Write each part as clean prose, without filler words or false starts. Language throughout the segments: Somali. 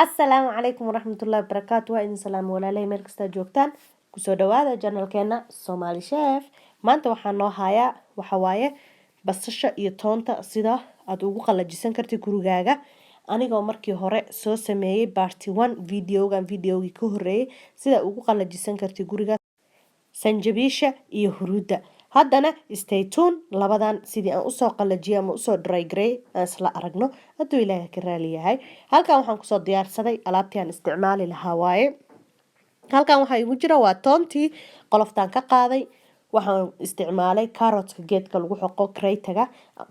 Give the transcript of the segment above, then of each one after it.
Assalaamu calaykum waraxmatullaahi wabarakaatu. Waa idin salaam walaalay meel kasta joogtaan. Kusoo dhawaada channelkeena Somali Chef. Maanta waxaan noo hayaa waxa waaye basasha iyo toonta sida aad ugu qalajisan kartid gurigaaga. Anigoo markii hore soo sameeyay part 1 videogii ka horeeyay sida ugu qalajisan kartid guriga sanjabiisha iyo huruudda. Haddana stay tuned labadan sidii aan usoo qalajiyay ama usoo dry gray aan isla aragno hadduu ilaahay ka raali yahay. Halkan waxaan kusoo diyaarsaday alaabtii aan isticmaali lahaa waaye. Halkan waxaa igu jira waa toontii qoloftaan ka qaaday. Waxaan isticmaalay carrotska geedka lagu xoqo craytaga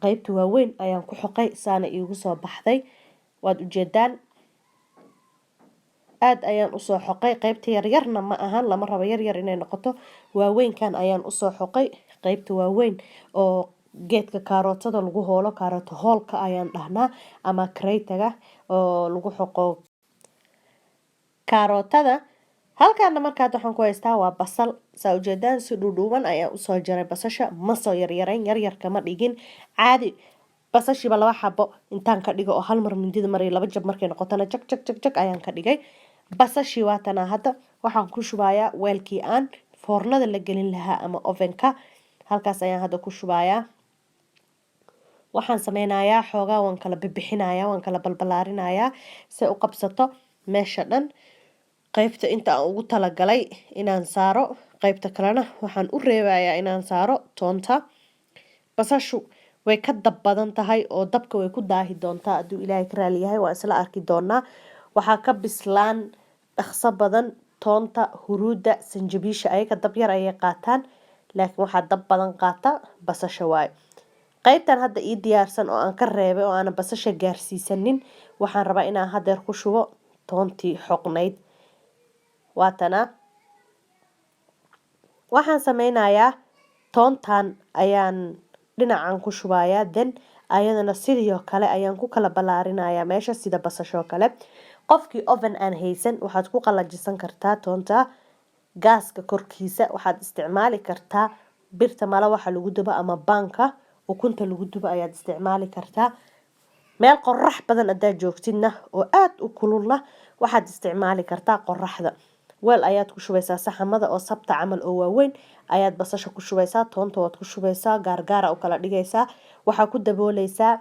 qaybta waaweyn ayaan ku xoqay saana iigu soo baxday. Waad ujeedaan aad ayaan usoo xoqay qaybta yaryarna ma ahan lama rabo yaryar inay noqoto. Waaweynkan ayaan usoo xoqay qaybta waaweyn oo geedka kaarotada lagu hoolo kaaroto hoolka ayaan dhahnaa ama craytaga oo lagu xoqo kaarotada. Halkaana markaad waxaan ku haystaa waa basal saa ujeedaan si dhuudhuuban ayaan usoo jaray basasha ma soo yaryarayn yaryar kama dhigin caadi basashiiba laba xabo intaan ka dhigo oo hal mar mindida maray laba jab markay noqotana jag ayaan ka dhigay. Basashii waatana hadda waxaan ku shubayaa weelkii aan foornada la gelin lahaa ama ovenka. Halkaas ayaan hadda ku shubayaa. Waxaan sameynayaa xoogaa waan kala bixinayaa waan kala balbalaarinayaa si u qabsato meesha dhan. Qaybta inta aan ugu talagalay inaan saaro qaybta kalena waxaan u reebayaa inaan saaro toonta. Basashu way ka dab badan tahay oo dabka way ku daahi doontaa hadduu ilaahay ka raali yahay waa isla arki doonaa. Waxaa ka bislaan dhaqso badan toonta huruudda sanjabiisha ayaga dab yar ayay qaataan laakiin waxaa dab badan qaata basasha waaye. Qaybtan hadda ii diyaarsan oo aan ka reebay oo aan basasha gaarsiisanin waxaan rabaa inaan hadeer ku shubo toontii xoqnayd. Waatana waxaan sameynayaa toontan ayaan dhinacan ku shubayaa then ayadana sidoo kale ayaan ku kala balaarinayaa meesha sida basasho kale. Qofkii oven aan haysan waxaad ku qalajisan kartaa toonta gaaska korkiisa waxaad isticmaali kartaa birta mala waxa lagu dubo ama baanka ukunta lagu dubo ayaad isticmaali kartaa. Meel qorrax badan adaa joogtidna oo aad u kululna waxaad isticmaali kartaa qorraxda. Weel ayaad ku shubaysaa saxamada oo sabta camal oo waaweyn ayaad basasha ku shubaysaa toonta waad ku shubaysaa gaar u kala dhigaysaa. Waxaa ku daboolaysaa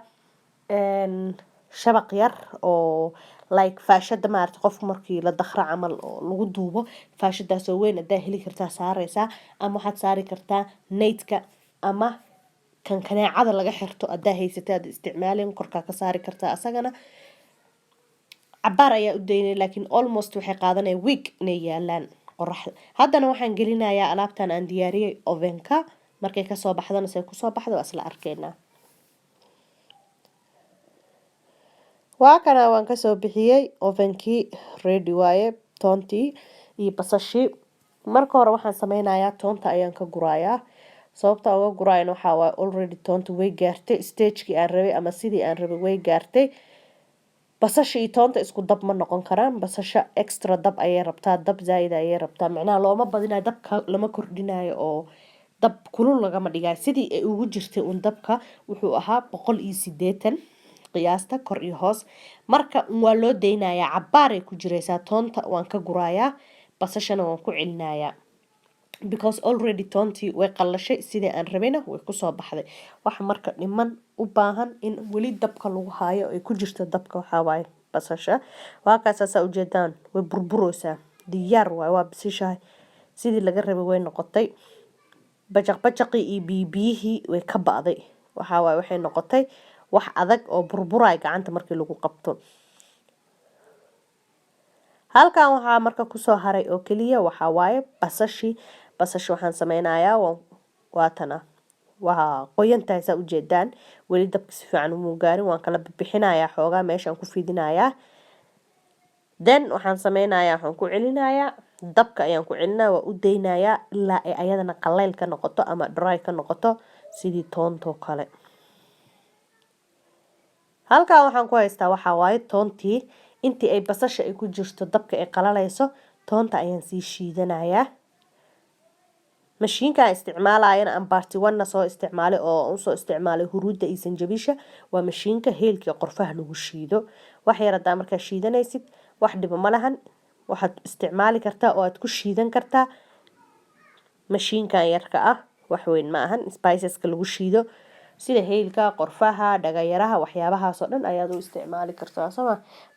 shabaq yar oo like faashada maarta qofku markii la dakhra camal oo lagu duubo faashadaas oo weyn adaa heli kartaa saaraysaa ama waxaad saari kartaa neydka ama kan kaneecada laga xirto adaa haysatay aad isticmaalin korka ka saari kartaa asagana cabaar ayaa u daynay laakiin almost waxay qaadanay week inay yaalaan qorraxda. Haddana waxaan gelinayaa alaabtan aan diyaariyay ovenka markay ka soo baxdana say ku soo baxdo waa isla arkaynaa. waa kana waan ka soo bixiyay ovenkii ready waaye toontii iyo basashii. Marka hore waxaan sameynayaa toonta ayaan ka gurayaa sababta uga gurayna waxa waaye already toonta way gaartay stage-kii aan rabay ama sidii aan rabay way gaartay. Basasha iyo toonta isku dab ma noqon karaan basasha extra dab ayay rabtaa dab zaid ayay rabtaa macnaha looma badinayo dabka lama kordhinayo oo dab kulul lagama dhigayo sidii ay ugu jirtay un dabka wuxuu ahaa 180 qiyaasta kor iyo hoos. Marka waa loo deynayaa cabaar ay ku jiraysaa toonta waan ka gurayaa basashana waan ku celinayaa because already toontii way qalashay sidii aan rabayna way ku soo baxday. Waxa marka dhiman u baahan in weli dabka lagu haayo ay ku jirto dabka waxa waaye basasha. Waa kaas u jeedaan way burburaysaa diyaar waa bisishahay sidii laga rabay way noqotay. Bajaqii iyo biyihii way ka baaday waxa waaye waxay noqotay wax adag oo burburay gacanta markii lagu qabto. Halkan waxaa marka ku soo haray oo kaliya waxa waaye basasha waxaan sameynayaa waatana waa qoyantahay saa u jeedaan weli dabka si fiican uma gaarin waan kala bixinayaa xoogaa meeshaan ku fidinayaa. Then waxaan sameynayaa waxaan ku celinayaa dabka ayaan ku celinayaa waa u deynayaa ilaa ay ayadana qallayl ka noqoto ama dry ka noqoto sidii toonto kale. Halkan waxaan ku haystaa waxa waaye toontii intii ay basasha ay ku jirto dabka ay qalalayso toonta ayaan sii shiidanayaa. mashiinka isticmaalayana aan party 1 soo isticmaalay oo soo isticmaalay huruudda iyo sanjabiisha waa mashiinka heelka qorfaha lagu shiido wax yar hadaa markaa shiidanaysid wax dhibo ma lahan waxaad isticmaali kartaa oo aad ku shiidan kartaa mashiinkan yarka ah wax weyn ma ahan spiceska lagu shiido sida heelka qorfaha dhagayaraha waxyaabahaas oo dhan ayaad u isticmaali kartaa sama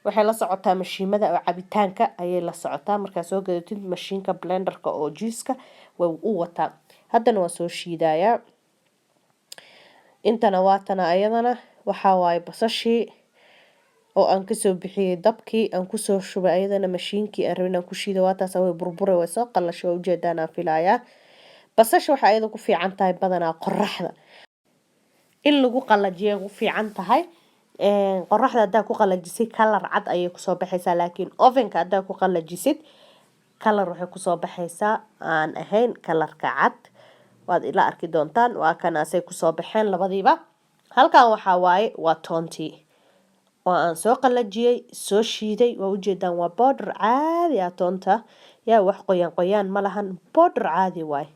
waxay la socotaa mashiimada oo cabitaanka ayay la socotaa markaa soo gadatid mashiinka blenderka oo juice-ka way u wataa haddana waa soo shiidayaa intana waatana ayadana waxa waaye basashii oo aan kasoo bixiyay dabkii aan ku soo shubay ayadana mashiinkii aan rabin aan ku shiido waataas way burburay way soo qalashay oo ujeedaan aan filayaa basasha waxa ayada ku fiican tahay badanaa qoraxda in lagu qalajiyo ku fiican tahay qoraxda hadaa ku qalajisay kalar cad ayay kusoo baxaysaa laakiin ovenka hadaa ku qalajisid kalar waxay kusoo baxaysaa aan ahayn kalarka cad waad ila arki doontaan waa kanaasay kusoo baxeen labadiiba halkan waxaa waaye waa toontii oo aan soo qalajiyay soo shiiday waa ujeedaan waa powder caadi ah toonta yaa wax qoyaan ma lahan powder caadi waay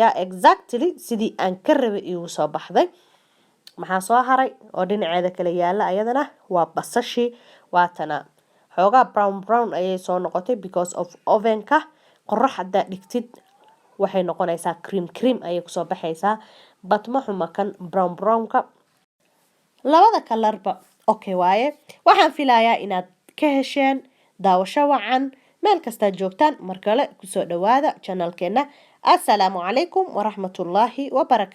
yaa exactly sidii aan ka rabay igu soo baxday maxaa soo haray oo dhinaceeda kale yaala ayadana waa basashii waatana xoogaa brown ayay soo noqotay because of ovenka qorax hadaa dhigtid waxay noqonaysaa cream ayay kusoo baxaysaa but ma xuma kan brownka labada kalarba okay waaye waxaan filayaa inaad ka hesheen daawasho wacan meel kasta joogtaan mar kale kusoo dhawaada channelkeena assalaamu calaykum waraxmatullaahi wabarakaatu